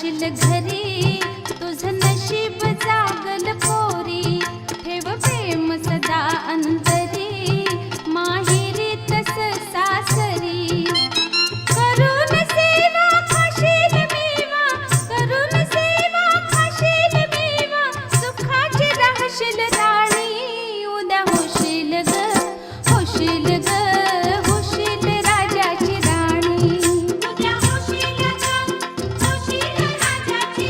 राहशील घरी, तुझं नशीब जागल पोरी, ठेव प्रेम सदा अंतरी, माहेरी तस सासरी. करून सेवा खाशील मेवा, करून सेवा खाशील मेवा, सुखाची राहशील राणी, उद्या होशील ग, होशील ग, होशील राजाची राणी. उद्या होशील ग, होशील राजाची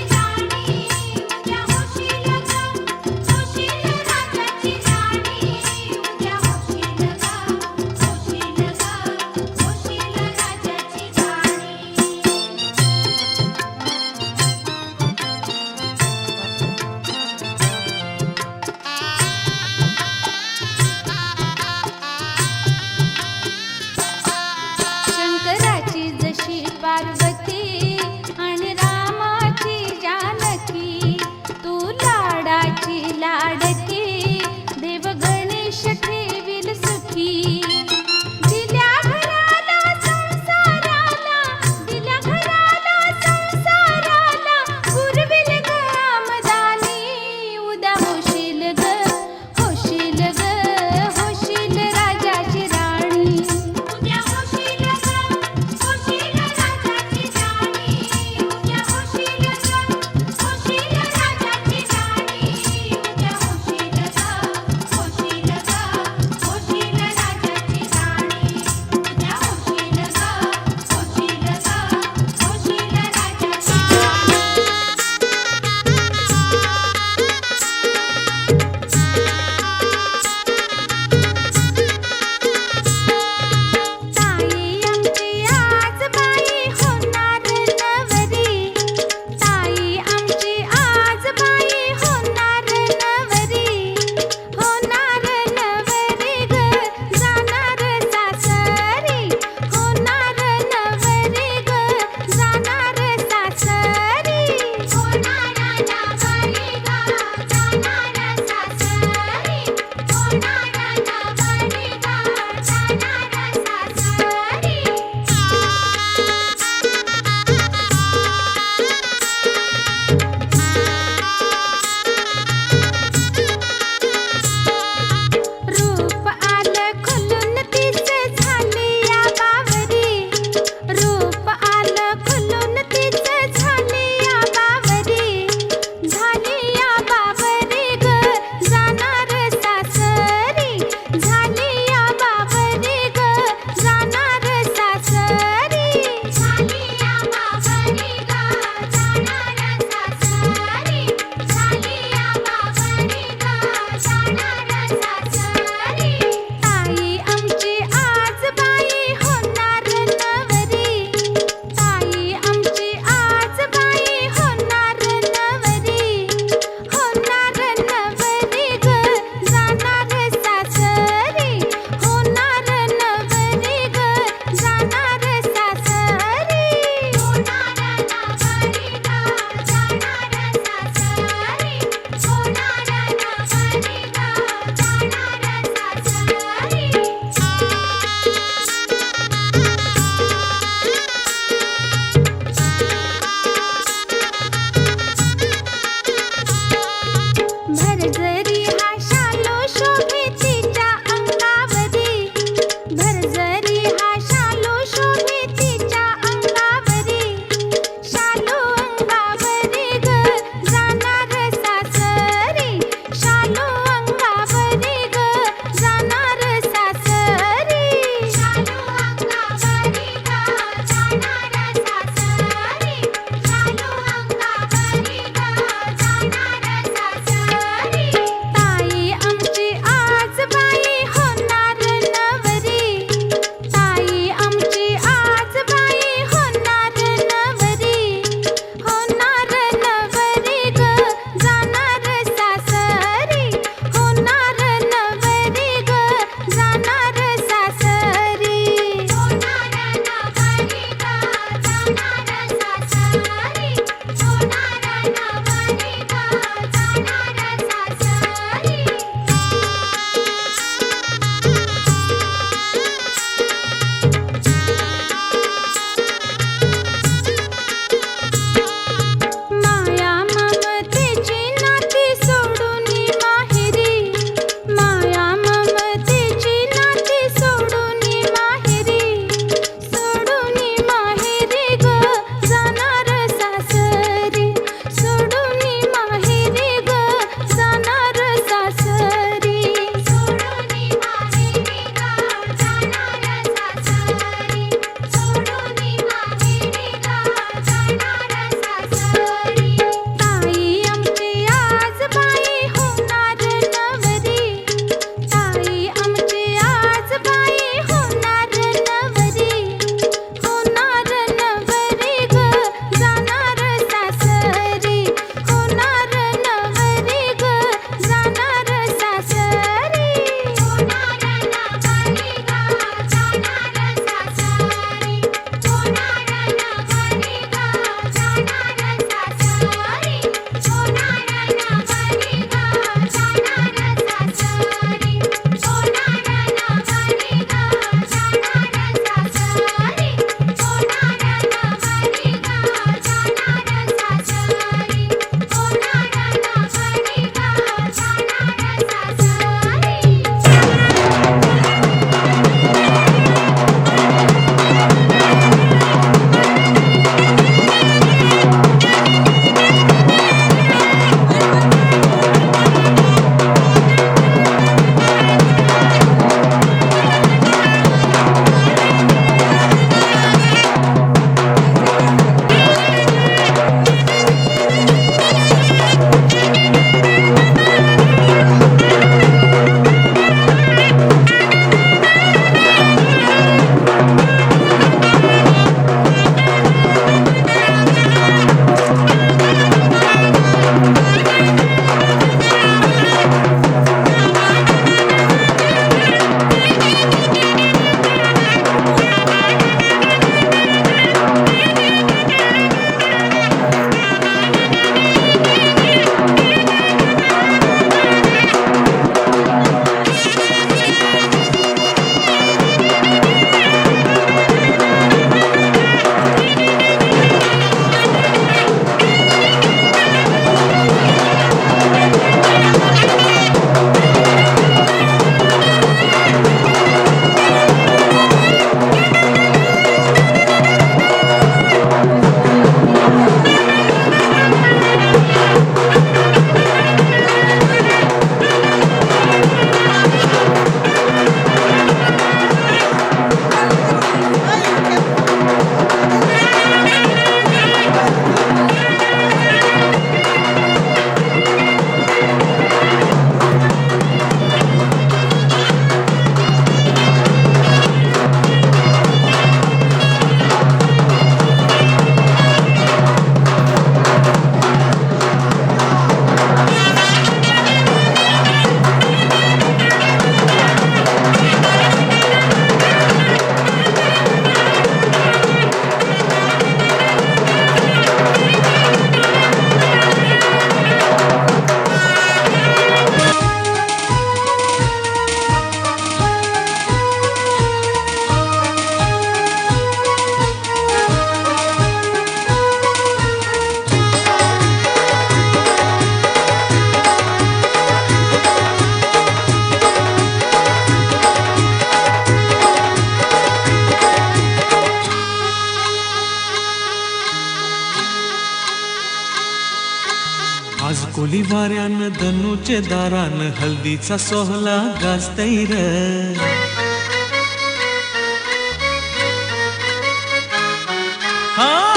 आज कोली वाऱ्यान धनुचे दारान हल्दीचा सोहळा गाजतय र.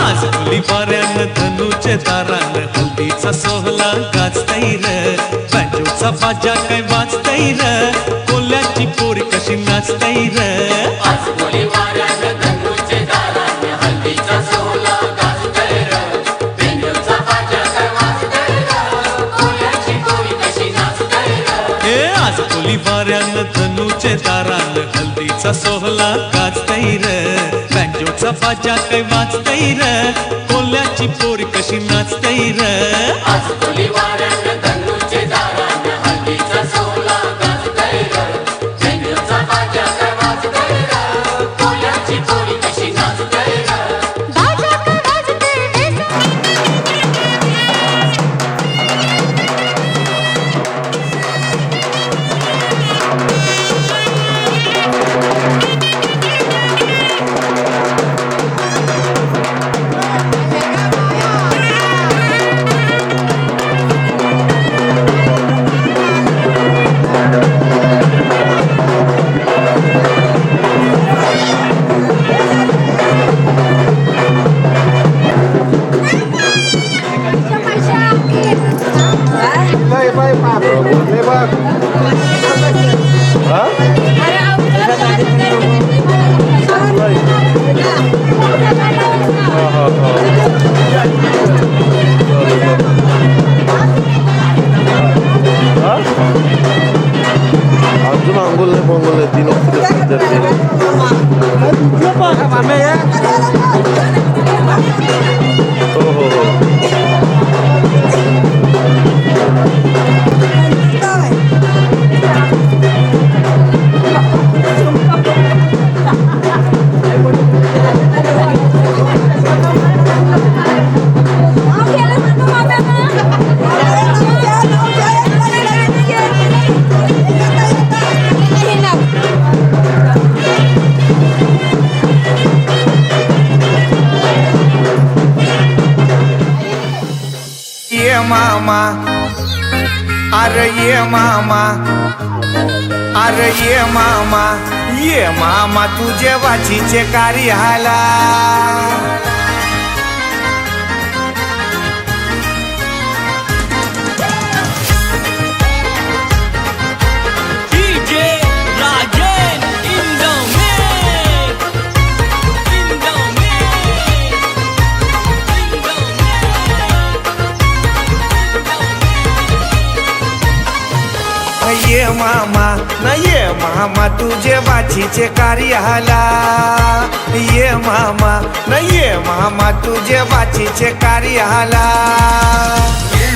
आज कोली वाऱ्यान धनुचे दारान हल्दीचा सोहळा गाजतय र. बँजोचा बाजा काय वाजतय र. कोल्याची पोरी कशी नाचतय र. आज कोली वाऱ्यान धनुचे दारान हल्दीचा सोहळा गाजतय र. बेंजोचा बाजा काय वाजतय र. कोल्याची पोरी कशी नाचतय र. आज कोली वाऱ्यान धनुचे दारान हल्दीचा सोहळा गाजतय र. बँजोचा बाजा काय वाजतय र. कोल्याची पोरी कशी नाचतय र. आज कोली वाऱ्यान धनुचे दारान हल्दीचा सोहळा गाजतय र. बेंजोचा बाजा काय वाजतय र. कोल्याची पोरी कशी नाचतय र. बाजा काय वाजतय अजून अंगोल नाही पोंगोल नाही तीन हो हो हो ये मामा अरे ये मामा अरे ये मामा तुझे वाचीचे कार्याला ये मामा न ये मामा तुझे बाचीचे कार्याला. ये मामा न ये मामा तुझे बाचीचे कार्याला. ये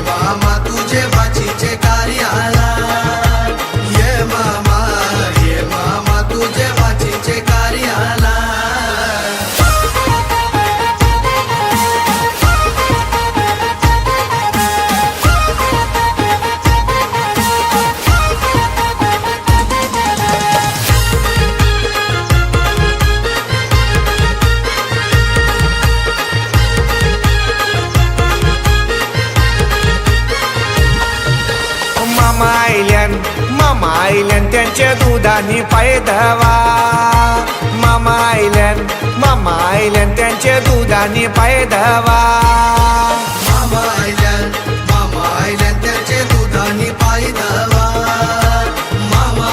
मामा तुझे बाचीचे कार्याला. ये मामा तुझे बाचीचे कार्याला. मामा आईल्यान त्यांच्या दुधानी पाय धवा. मामा आईल्यान त्यांच्या दुधानी पाय धवा. मामा आयल्यान त्याचे दुधानी पायी धवा. मामा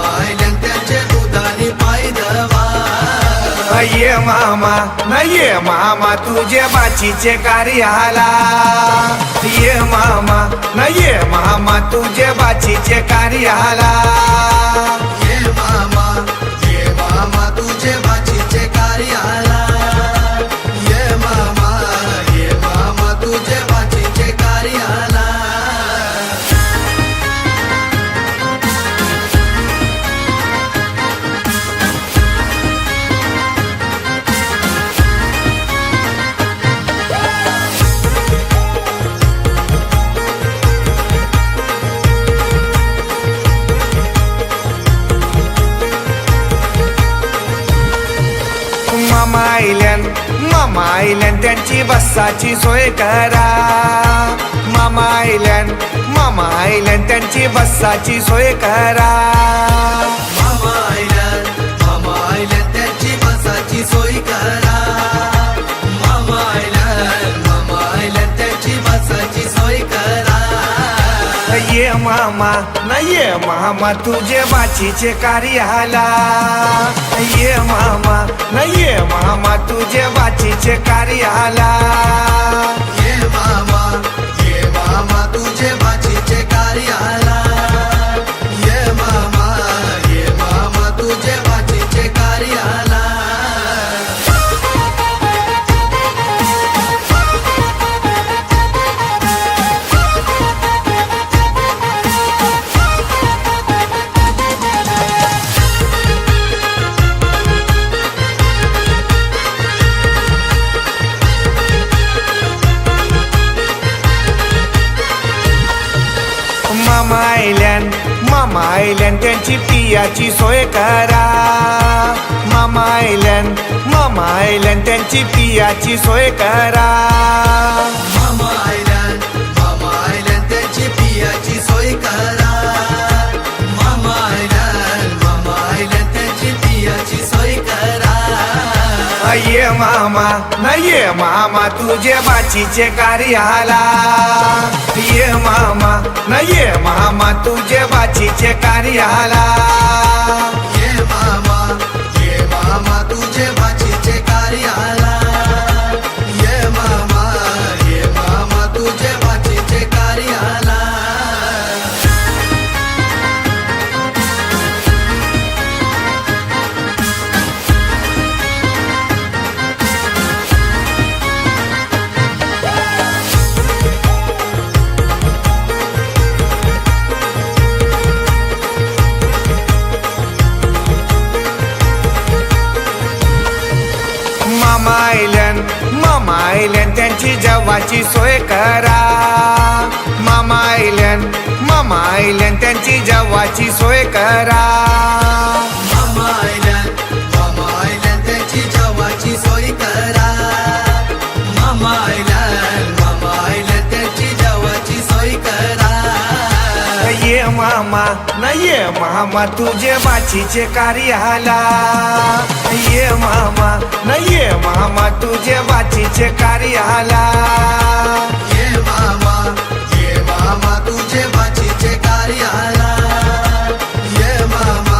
आयल्यान त्याचे दुधानी पायी धवा. ये मामा न ये मामा तुझे बाचीचे कार्याला. ये मामा न ये मामा तुझे बाचीचे कार्याला. ये मामा तुझे बाचीचे कार्याला. ये मामा तुझे बाचीचे कार्याला. मामा आईल्यान त्यांची बसाची सोय करा. मामा आईल्यान त्यांची बसाची सोय करा. मामा आयल्यान त्याची बसाची सोय करा. मामा आयल्यान त्याची बसाची सोय करा. ये मामा तुझे बाचीचे कार्याला. ये मामा तुझे बाचीचे कार्याला. ये मामा तुझे बाचीचे कार्याला. ये मामा तुझे बाचीचे कार्याला. मामा आईल्यान त्यांची पियाची सोय करा. मामा आईल्यान त्यांची पियाची सोय करा. मामा आयल्यान त्याची पियाची सोय करा. मामा आयल्यान त्याची पियाची सोय करा. ये मामा तुझे बाचीचे कार्याला. ये मामा तुझे बाचीचे कार्याला. ये मामा तुझे बाचीचे कार्याला. ये मामा तुझे बाचीचे कार्याला. मामा आईल्यान त्यांची जेवाची सोय करा. मामा आईल्यान त्यांची जेवाची सोय करा. मामा आयल्यान त्याची जेवाची सोय करा. मामा आयल्यान त्याची जेवाची सोय करा. ये मामा तुझे बाचीचे कार्याला. ये मामा तुझे बाचीचे कार्याला. ये मामा तुझे बाचीचे कार्याला. ये मामा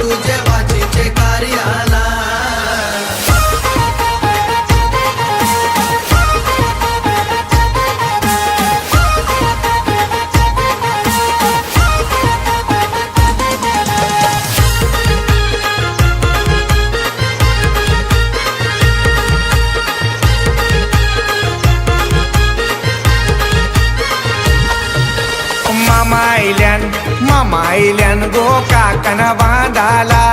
तुझे बाचीचे कार्याला. मामा आईल्यान गो काकन बांधाला.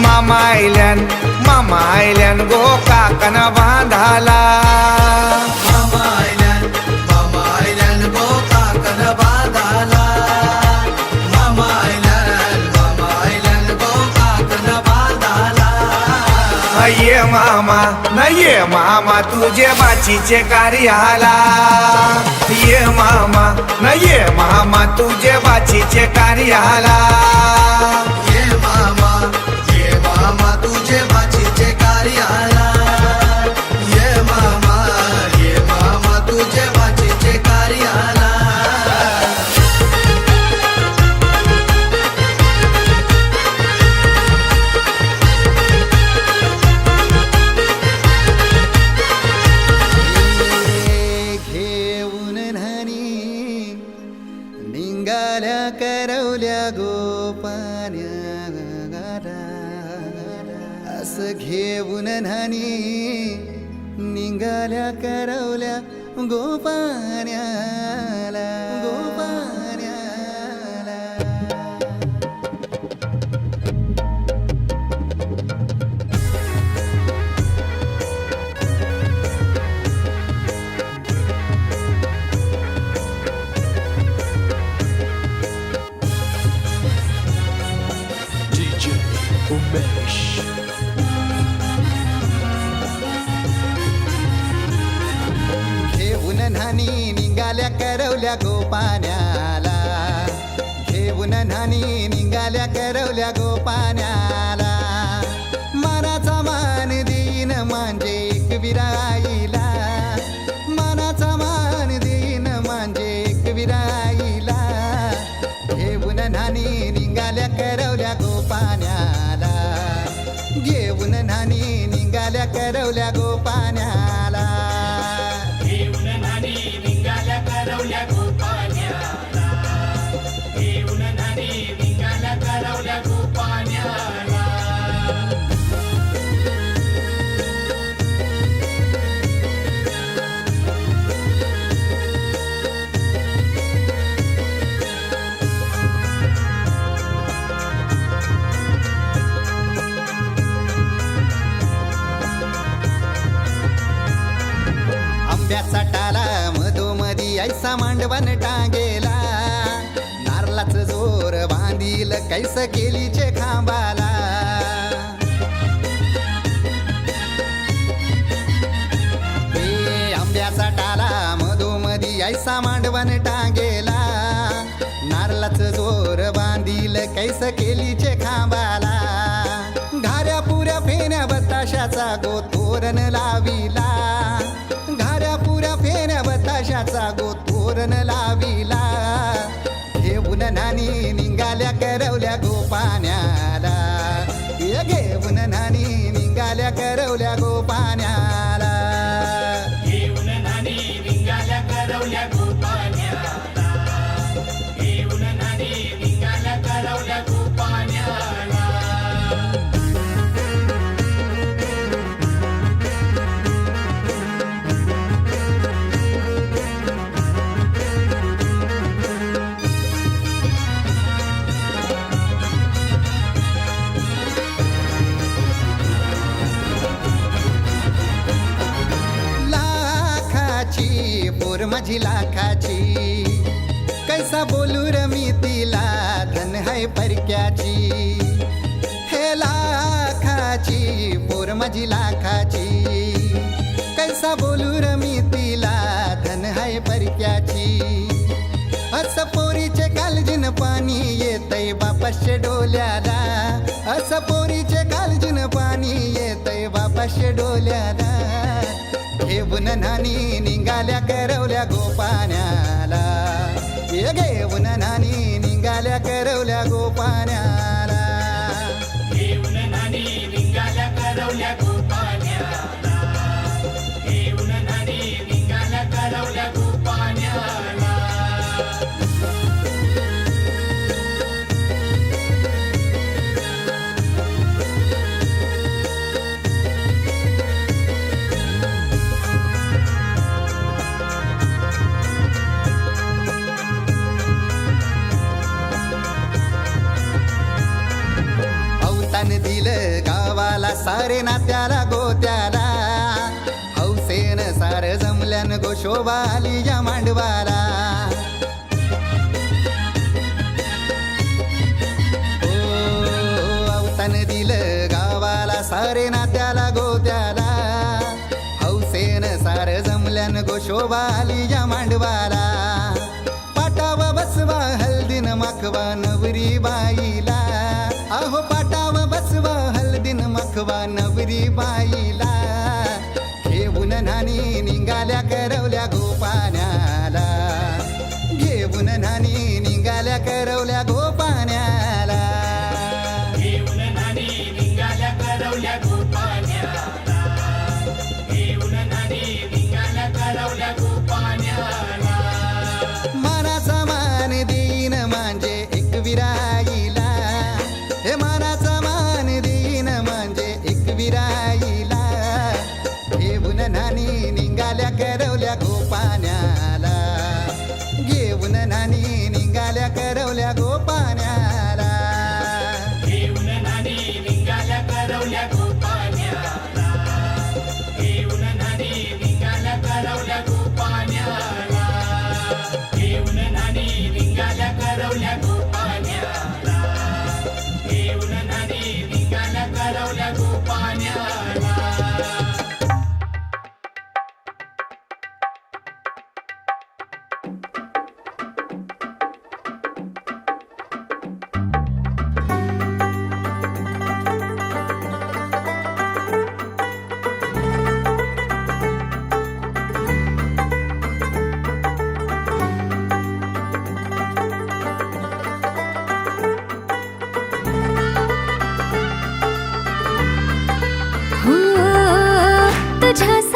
मामा आईल्यान गो काकन बांधाला. मामा आयल्यान गो काकन बांधाला. मामा आयल्यान गो काकन बांधाला. ये मामा तुझे बाचीचे कार्याला. ये मामा तुझे बाचीचे कार्याला. ये मामा तुझे बाचीचे कार्याला. ये मामा तुझे बाचीचे कार्याला. घेऊन न्हाणी निघाल्या करवल्या गोपान्या. असं घेऊन न्हाणी निघाल्या करवल्या गोपान्याला. DJ Umesh. न्हाणी निघाल्या करवल्या गोपाण्याला घेऊन न्हाणी निघाल्या करवल्या गोपाण्याला मानाचा मान देईन म्हणजे एक विराईला मानाचा मान देईन म्हणजे एक विराईला घेऊन न्हाणी निघाल्या करवल्या गोपाण्याला घेऊन न्हाणी निघाल्या करवल्या गोपाण्याला घेऊन न्हाणी निघाल्या करवल्या गोपाण्याला घेऊन न्हाणी निघाल्या करवल्या गोपाण्याला आंब्याचा टाला मधोमधी ऐसा मांडवण टांगेला नारळाच जोर बांधील कैस केलीचे खांबाला आंब्याचा टाला मधोमधी ऐसा मांडवण टांगेला नारळाच जोर बांधील कैस केलीचे खांबाला घाऱ्या पुऱ्या फेऱ्या बताशाचा गोतोरण लाविला घाऱ्या पुऱ्या फेऱ्या बताशाचा गोतोरण लाविला घेऊन न्हाणी निघाल्या करवल्या गोपाण्याला घेऊन न्हाणी निघाल्या करवल्या गोपाण्याला घेऊन न्हाणी निघाल्या करवल्या गोपाण्याला घेऊन न्हाणी निघाल्या करवल्या गोपाण्याला लाखाची पोर माझी लाखाची कैसा बोलू र मी तिला धन है परक्याची हे लाखाची पोर माझी लाखाची कैसा बोलू र मी तिला धन है परक्याची अस पोरीचे कालजीन पाणी येतय बापाशे डोल्याला अस पोरीचे कालजीन पाणी येतय बापाशे डोल्याला घेऊन न्हाणी निघाल्या करवल्या गोपाण्याला घेऊन न्हाणी निघाल्या करवल्या गोपाण्याला घेऊन न्हाणी निघाल्या करवल्या गोपाण्याला घेऊन न्हाणी निघाल्या करवल्या गोपाण्याला अवतान दिलं गावाला सारे नात्याला गोत्याला हौसेन सार जमल्यान गोशोबा आली या मांडवाला अवतान दिलं गावाला सारे नात्याला गोत्याला हौसेन सार जमल्यान गोशोबा आली या मांडवाला पाटावा बसवा हल्दीन माखवा नवरी बाईला अहो पाटावा बसवा हल्दीन माखवा नवरी बाईला घेऊन न्हाणी निघाल्या करवल्या गोपाण्याला घेऊन न्हाणी निघाल्या करवल्या गोपाण्याला घेऊन न्हाणी निघाल्या करवल्या गोपाण्याला घेऊन न्हाणी निघाल्या करवल्या गोपाण्याला मानाचा मान देईन म्हणजे एक विराईला हे मानाचा मान देईन म्हणजे एक विराईला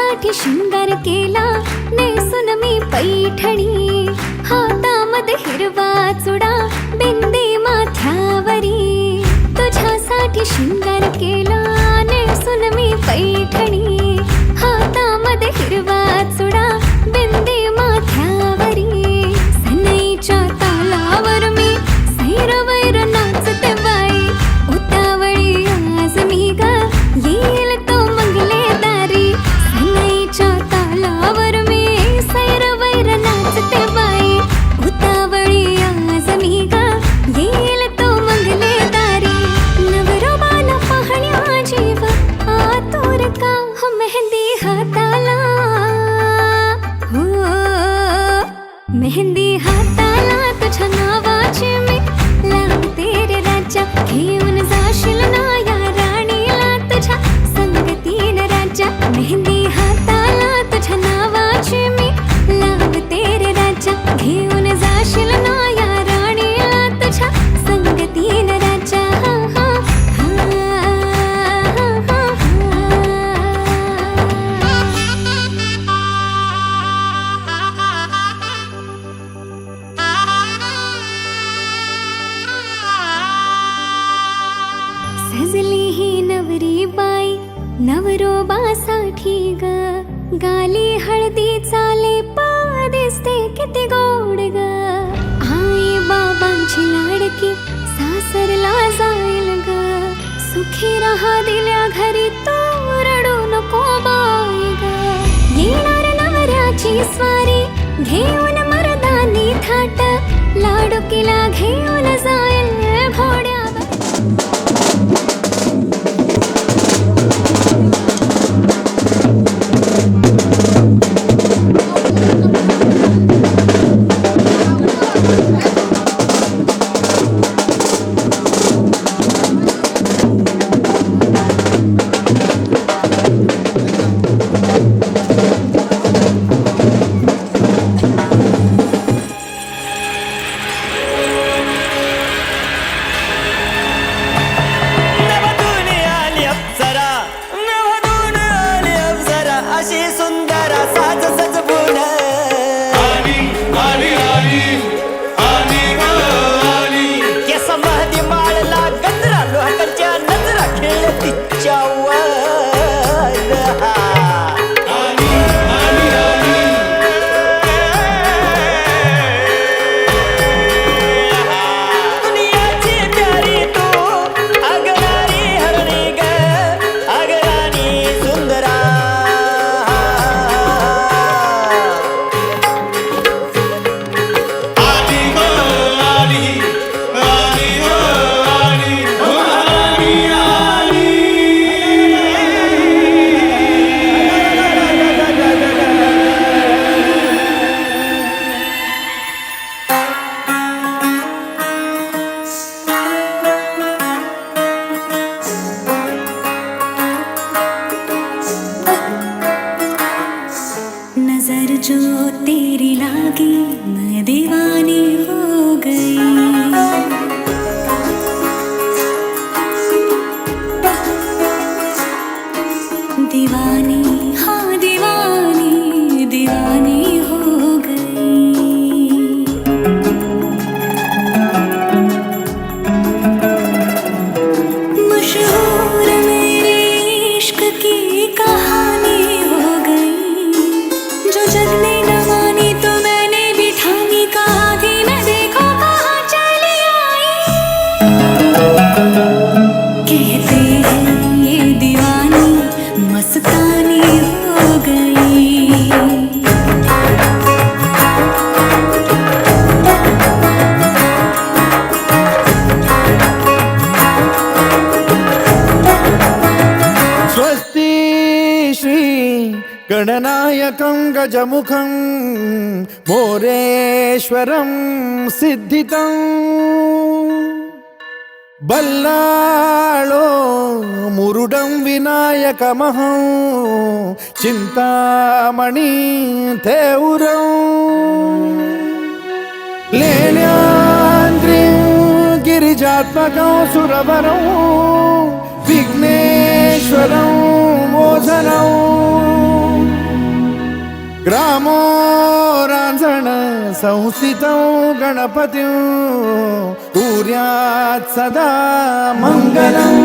तुझ्यासाठी शृंगार केला नेसून मी पैठणी हातामध्ये हिरवा चुडा बिंदी माथ्यावरी तुझ्यासाठी शृंगार केला नेसून मी पैठणी हातामध्ये हिरवा चुडा बिंदी माथ्यावरी सनईच्या तालावर मी सैरवैर नाचते बाई उतावळी आज मी ग येईल तो मंगले दारी सनईच्या तालावर मी सैरवैर नाचते बाई उतावळी आज मी ग येईल तो मंगले दारी नवरोबाला पाहण्या जीव आतुर का हो मेहंदी हाताला हो मेहंदी हाताला तुझ्या नावाची मी लावते रे राजा घेऊन जाशील ना या राणीला तुझ्या संगतीन राजा मेहंदी हाताला तुझ्या नावाची मी लावते रे राजा घेऊन जाशील ना या राणीला तुझ्या संगतीन राजा सजली ही नवरी बाई नवरोबासाठी ग गाली हळदी चाले दिसते किती गोड ग आई बाबांची लाडकी सासरला जाईल ग सुखी रहा दिल्या घरी तो रडू नको बाई ग येणार नवऱ्याची स्वारी घेऊन मर्दानी थाट लाडकीला घेऊन जाईल घोड्यावर जो तेरी लागी मैं दीवानी हो गई दीवानी हाँ दीवानी दीवानी हो गई मशहूर मेरे इश्क की कहानी हो गई जो जग ने न मानी तो मैंने भी ठानी कहा कि मैं देखो कहाँ चली आई कहते हैं ये दीवानी मस्तानी हो गई स्वस्ति श्री गणनायकं गजमुखं मोरेश्वरं सिद्धितं बल्लाळो मुरुडं विनायकमहं चिन्तामणि थेउरं लेण्याद्रिं गिरिजात्मकं सुरवरं विघ्नेश्वरं मोचनं ग्रामो रांझण संस्थितौ गणपतिं कुर्यात् सदा मङ्गलम्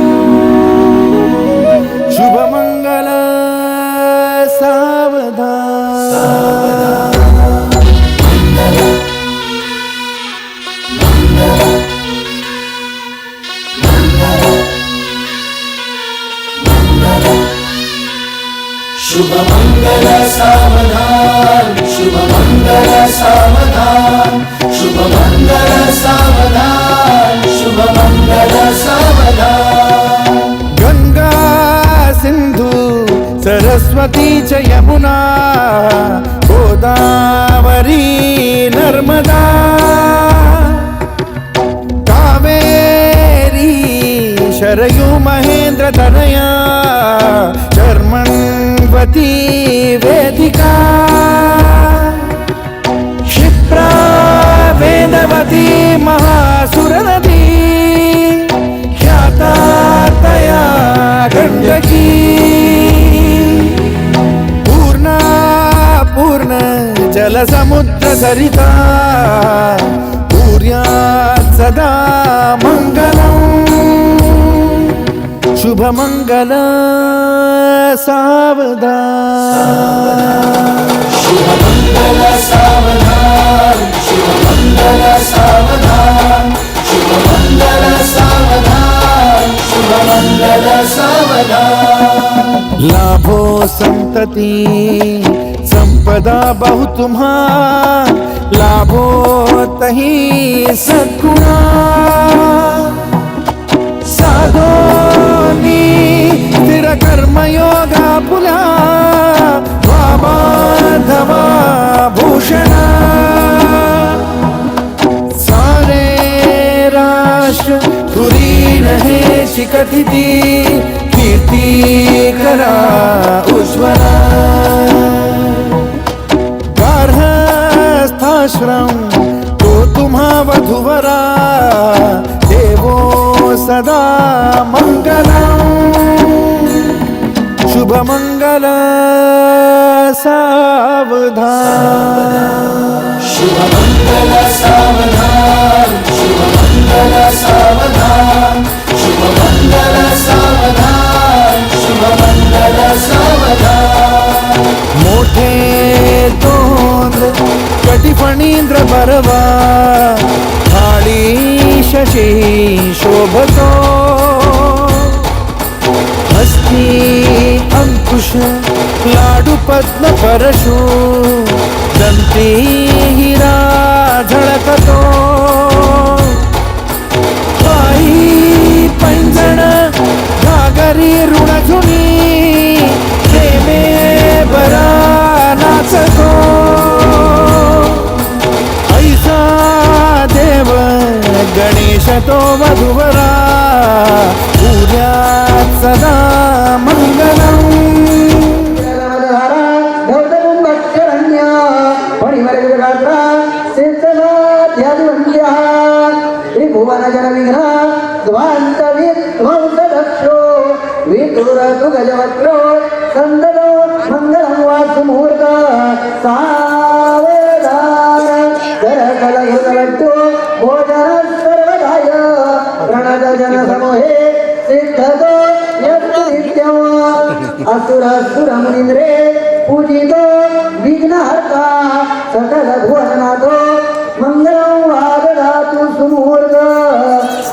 शुभमङ्गल सावधान शुभमंगल सावधान शुभमंगल सावधान शुभमंगल सावधान शुभमंगल सावधान गंगा सिंधु सरस्वती च यमुना गोदावरी नर्मदा कावेरी शरयू महेंद्र तनया शर्मण्वती वेदिका क्षिप्रा वेदवती महासुरनदी ख्याता तया गण्डकी पूर्णा पूर्ण जलसमुद्र सरिता कुर्यात् सदा मङ्गलम् शुभमङ्गल सावधान शुभमंगल सावधान शुभमंगल सावधान शुभमंगल सावधान शुभमंगल सावधान लाभो संतति संपदा बहु तुम्हा लाभो तही सद्गुणा साधोनी स्थिर कर्मयोगा पुला वामाधवा भूषणा सारे राष्ट्र धुरीन हे शिकथिती कीर्ती करा उज्ज्वला गार्हस्थाश्रम तो तुम्हा वधुवरा देवो सदा मङ्गलम् शुभमङ्गल सावधान शुभमंगल सावधान शुभमंगल सावधान शुभमंगल सावधान शुभमंगल सावधान मोठे तोंड कटिफणींद्र बरवा थाळी शशी शोभतो हस्ती अंकुश लाडू पद्म परशु दंती हिरा झळकतो पायी पैंजण घागरी ऋणझुनी प्रेमे बरा नाचतो ऐसा देव गणेश तो वधुवरा पूर्यात् सदा मङ्गलम् गजवक्रो संदलो मंगलम वासु मुहूर्त सावधान करकल युगलट्टु भोजन सर्वदाय प्रणद जन समूहे सिद्धतो यस्तु नित्यम असुर असुर मुनिंद्रे पूजितो विघ्नहर्ता सकल भुवननाथो मंगलम वादधातु सुमुहूर्त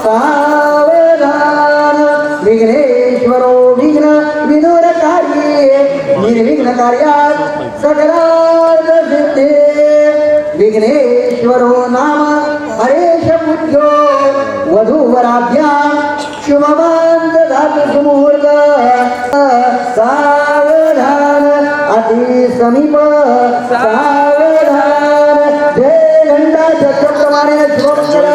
सावधान विघ्नेश्वरो विघ्न विदूरकारी निर्विघ्न कार्यात् सकलार्थ सिद्धे विघ्नेश्वरो नाम हरेश पूज्यो वधूवराभ्यां शुभवान् ददातु सुमुहूर्त सावधान अति समीप सावधान जय घंटा चक्रप्रमाणे शुभमंगल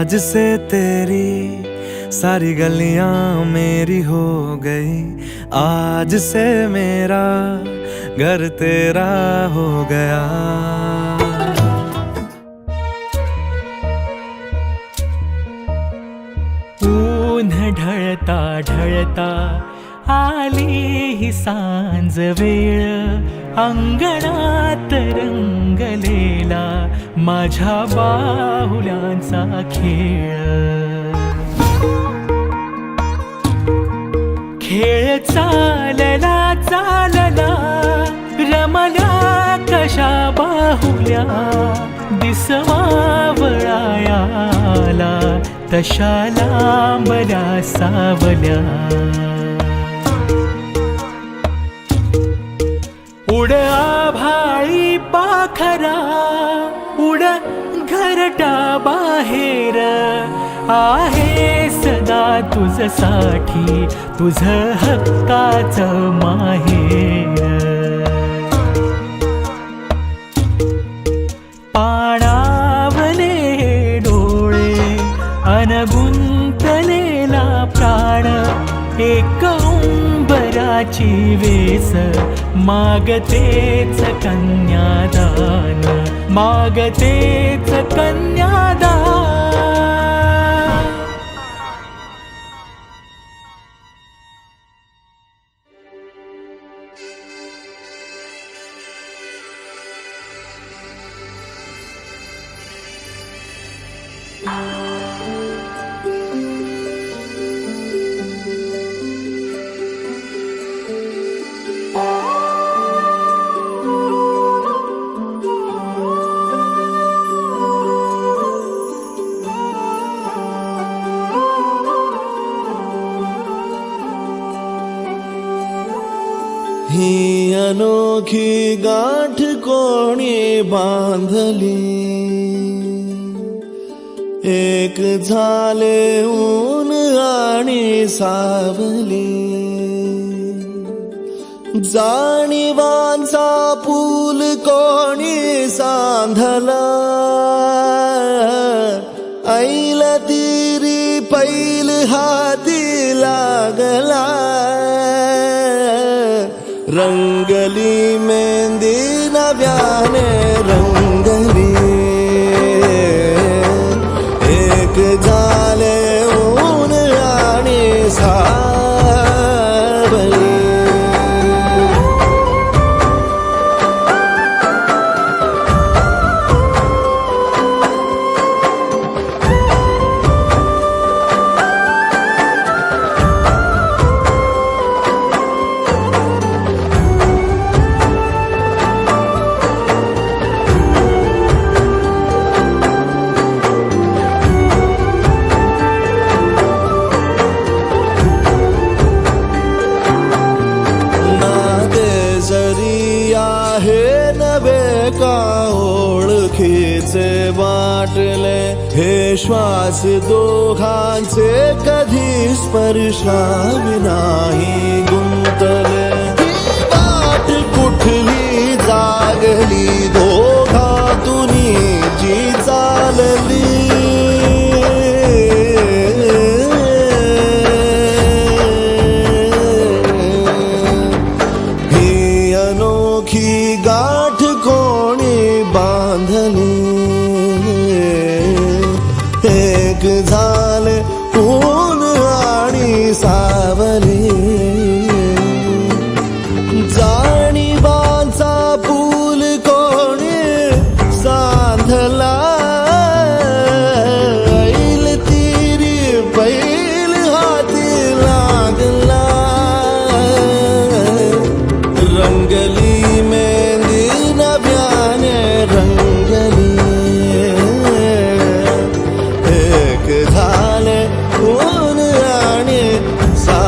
आज से तेरी सारी गलियां मेरी हो गई, आज से मेरा घर तेरा हो गया। ऊन ढळता ढळता आली ही सांज वेळ, अंगणात रंगलेला माझ्या बाहुल्यांचा खेळ। खेळ चालला चालला रमल्या कशा बाहुल्या, दिसवावळायाला तशा लांबल्या सावल्या। उड आभाळी पाखरा उड घरटा बाहेर, आहे सदा तुझसाठी तुझ हक्काचं माहेर। पाणावले डोळे अनगुंतलेला प्राण, एक उंबराची वेस मागतेच कन्यादान, मागतेच कन्यादान। ही अनोखी गाठ कोणी बांधली, एक झाले ऊन आणि सावली। जाणीवांचा पूल कोणी सांधला, ऐल तिरी पैल हाती लागला। रंगली मेहंदी नव्याने रंगली, एक झाले ऊन आणि सावली। वाटले हे श्वास दोघांचे कधी स्पर्शावी नाही गुंतले। वाट कुठली जागली दोघातून जी चालली, ही अनोखी गाठ कोणी बांधली। एक झाले ऊन आणि सावली, जाणीवांचा पूल कोणी सांधला, ऐल तिरी पैल हाती लागला। रंगली मेहंदी नव्याने रंगली, झाले ऊन आणि सा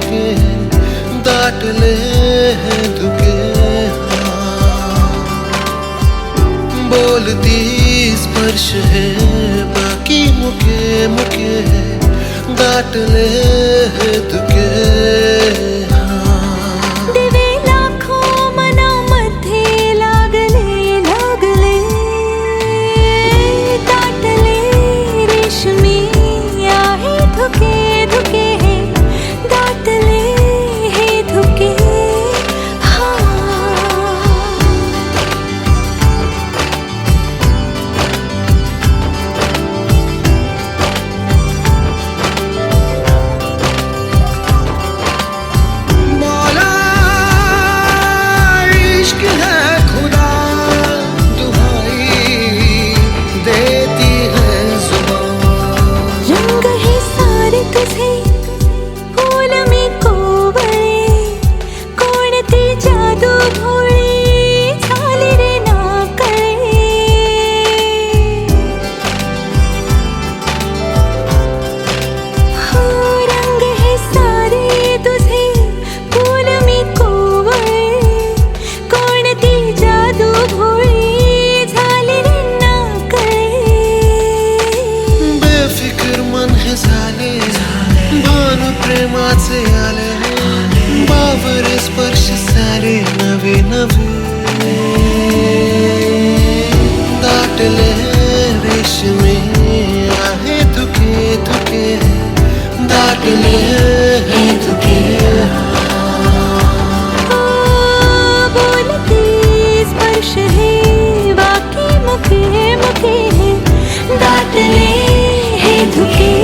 मुके दाट ले हैं धुके बोलती स्पर्श है बाकी मुके मुके दाट ले हैं धुके दिवे लाखो मनामध्ये लागले लागले दाटले रेशमी आहे धुके धुके दाटले हे धुके मौला इश्क है खुदा दुहाई देती है जुबान रंग है सारे तुझे फूल में कोवळे कोणती जादू भोळी झाली रे नाकळे हो रंग है सारे तुझे फूल में कोवळे कोणती जादू भोळी झाली रे नाकळे बेफिकर मन हे झाले भान प्रेमाचे आले बावर स्पर्श सारे नवे नवे दाटले रेशमी आहे धुके धुके दाटले हे धुके बोलती स्पर्श है बाकी मुखे मुखे दाटले हे धुके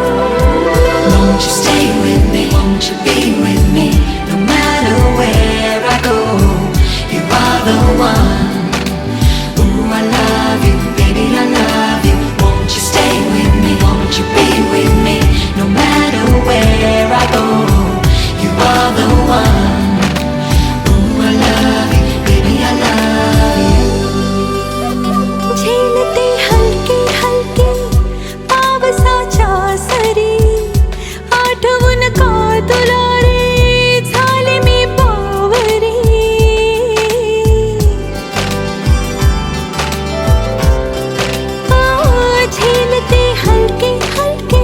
Won't you stay with me? Won't you be with me? No matter where I go, you are the one. Ooh, I love you, baby, I love you. Won't you stay with me? Won't you be with me? No matter where I go, you are the one. Ooh, I love you, baby, I love you. झेलते हलके हलके पावसाच्या सरी आठवून का तुला रे झाले मी बावरी झेलते हलके हलके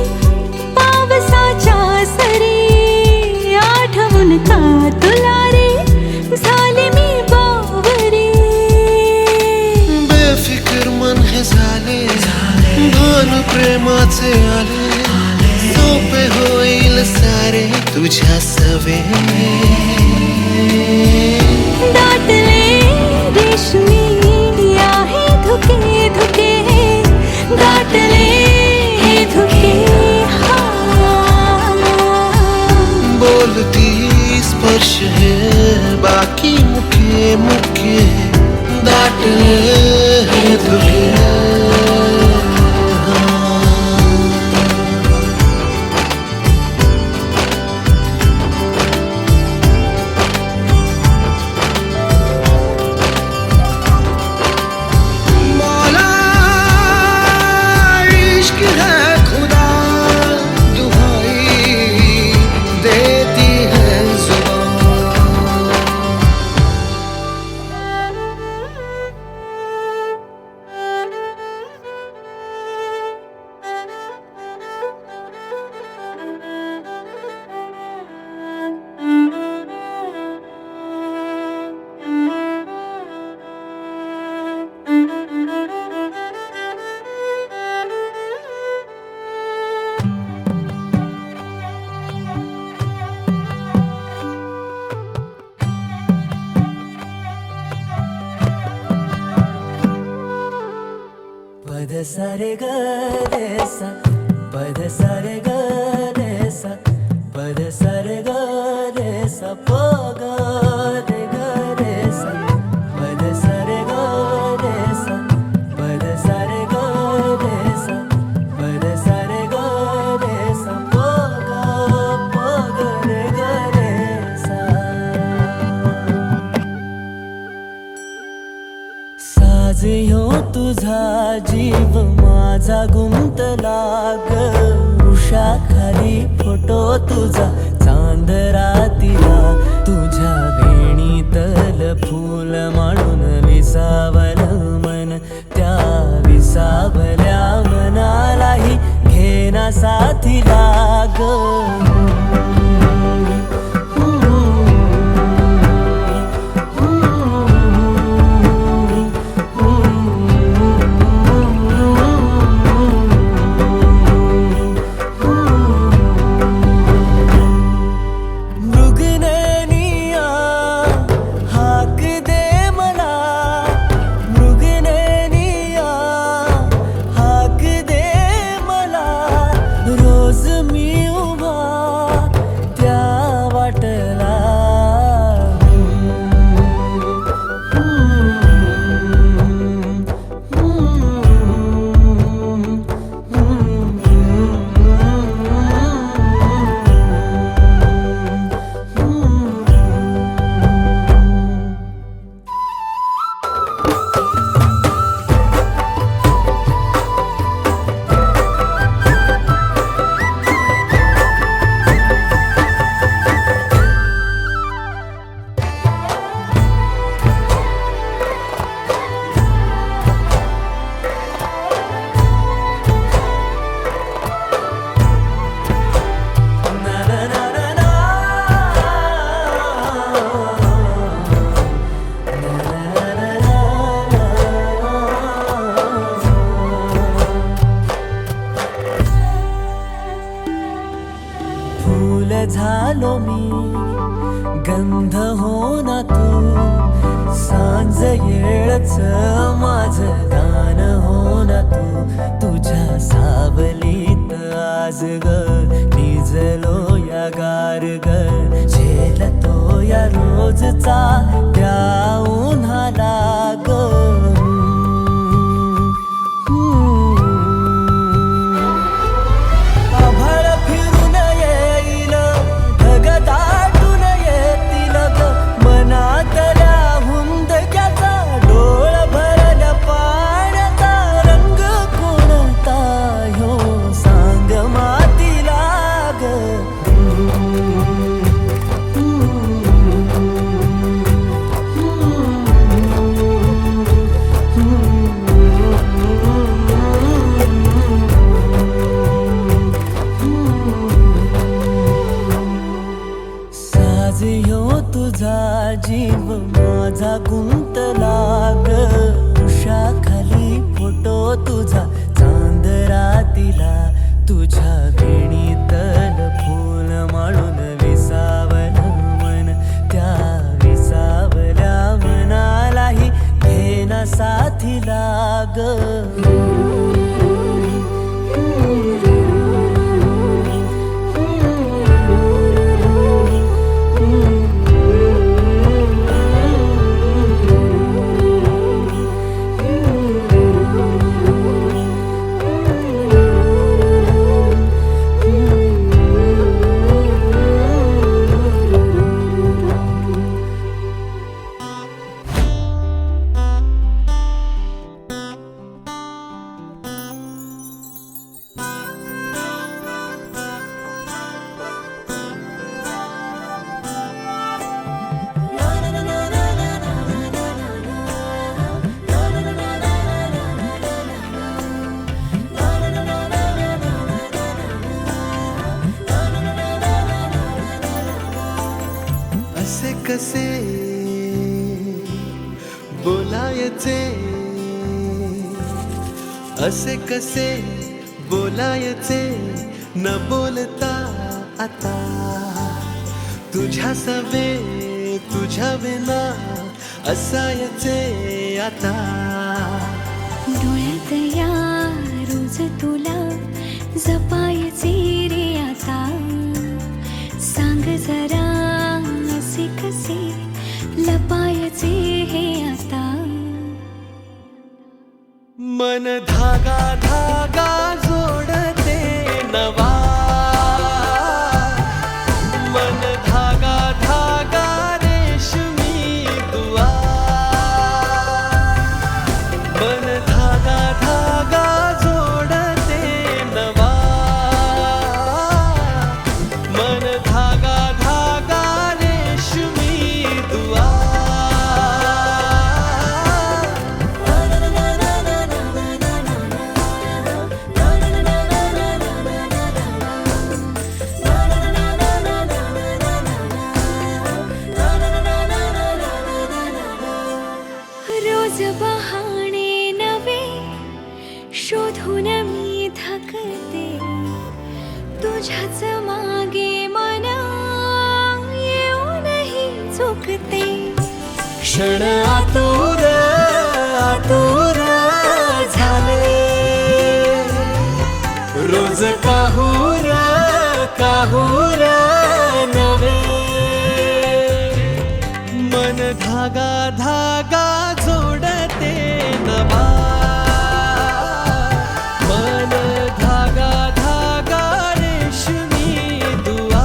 पावसाच्या सरी आठवून का तुला रे झाले मी बावरी बेफिकर मन हे झाले भान प्रेमाचे आले सोपे होईल सारे तुझ्या सवे दाटले रेशमी आहे धुके धुके दाटले हे धुके बोलती स्पर्श है बाकी मुके मुके दाटले हे धुके मौला इश्क है खुदा दुहाई देती है जुबान सा रे ग रे सा पद सा रे ग रे सा पद सा रे ग रे सा प ग रे ग रे सा पद सा रे ग रे सा पद सा रे ग रे सा पद सा रे ग रे सा प ग रे ग रे सा साज ह्यो तुझा जीव माझा गुंतला ग उषा खाली फोटो तुझा चांद रातीला तुझ्या वेणीतल फूल माळून विसावल मन त्या विसावल्या मनालाही घेना साथीला ग झालो मी गंध हो ना तू सांज येळच माझं गान हो ना तू तुझ्या सावलीत आज ग निजलो या गार ग झेलतो या रोजचा त्या उन्हाला ग तुझा जीव माझा गुंतला ग उषा खाली फोटो तुझा चांद रातीला तुझ्या वेणीतल फूल माळून विसावल मन त्या विसावल्या मनालाही घेना साथीला ग कसे बोलायचे असे कसे बोलायचे न बोलता आता तुझ्या सवे तुझ्या विना असायचे आता डोळ्यात या आज तुला जपायचे रे आता, सांग जरा असे कसे लपायचे हे आता. मन धागा धागा जोडते नवा, मन धागा धागा रेशमी दुआ, मन धागा धागा जोडते नवा, मन धागा धागा रेशमी दुआ. रोज बहाणे नवे शोधून मी थकते, तुझ्याच मागे मन येऊनही चुकते. क्षण आतुर आतुर झाले, रोज काहूर काहूर नवे, मन धागा धागा जोडते नवा, मन धागा धागा रेशमी दुआ,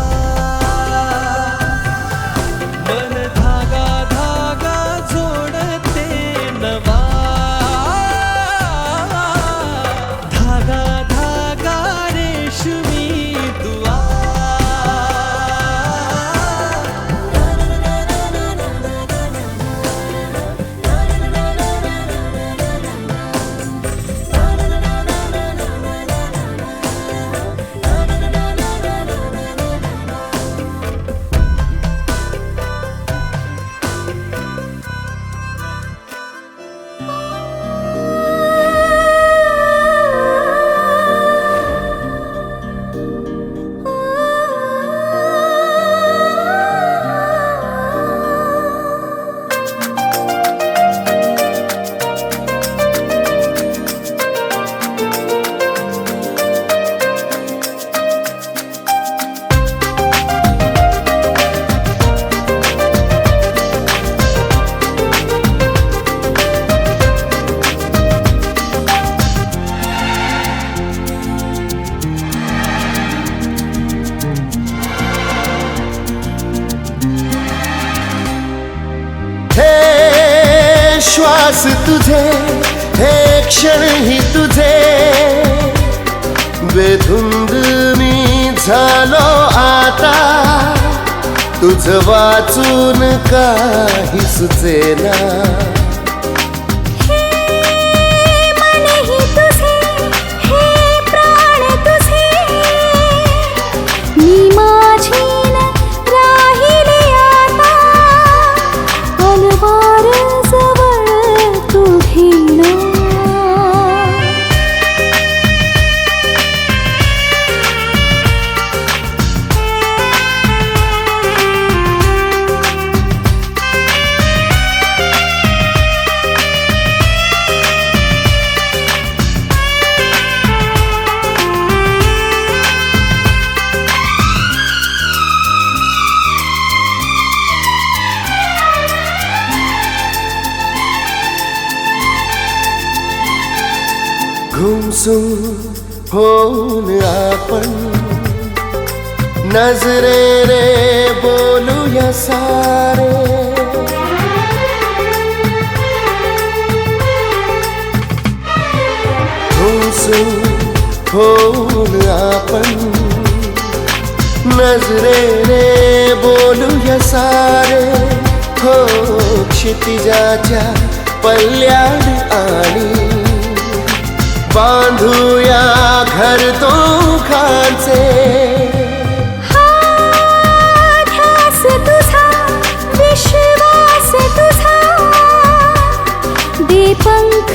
मन धागा धागा जोडते नवा, धागा धागा रेशमी दुआ. हे श्वास तुझे, हे क्षण ही तुझे, बेधुंद मी झालो आता, तुझ वाचून काही सुचेना. मनही तुझे, हे प्राण तुझे, मी माझी न राहिले आता, अलवार जवळ तू घेणं. गुमसुम होऊन आपण नजरेने बोलूया सारे, गुमसुम होऊन आपण नजरेने बोलूया सारे. हो क्षितिजाच्या पल्ल्याड आणि बांधूया घर दोघांचे. ध्यास तुझा, विश्वास तुझा, दे पंख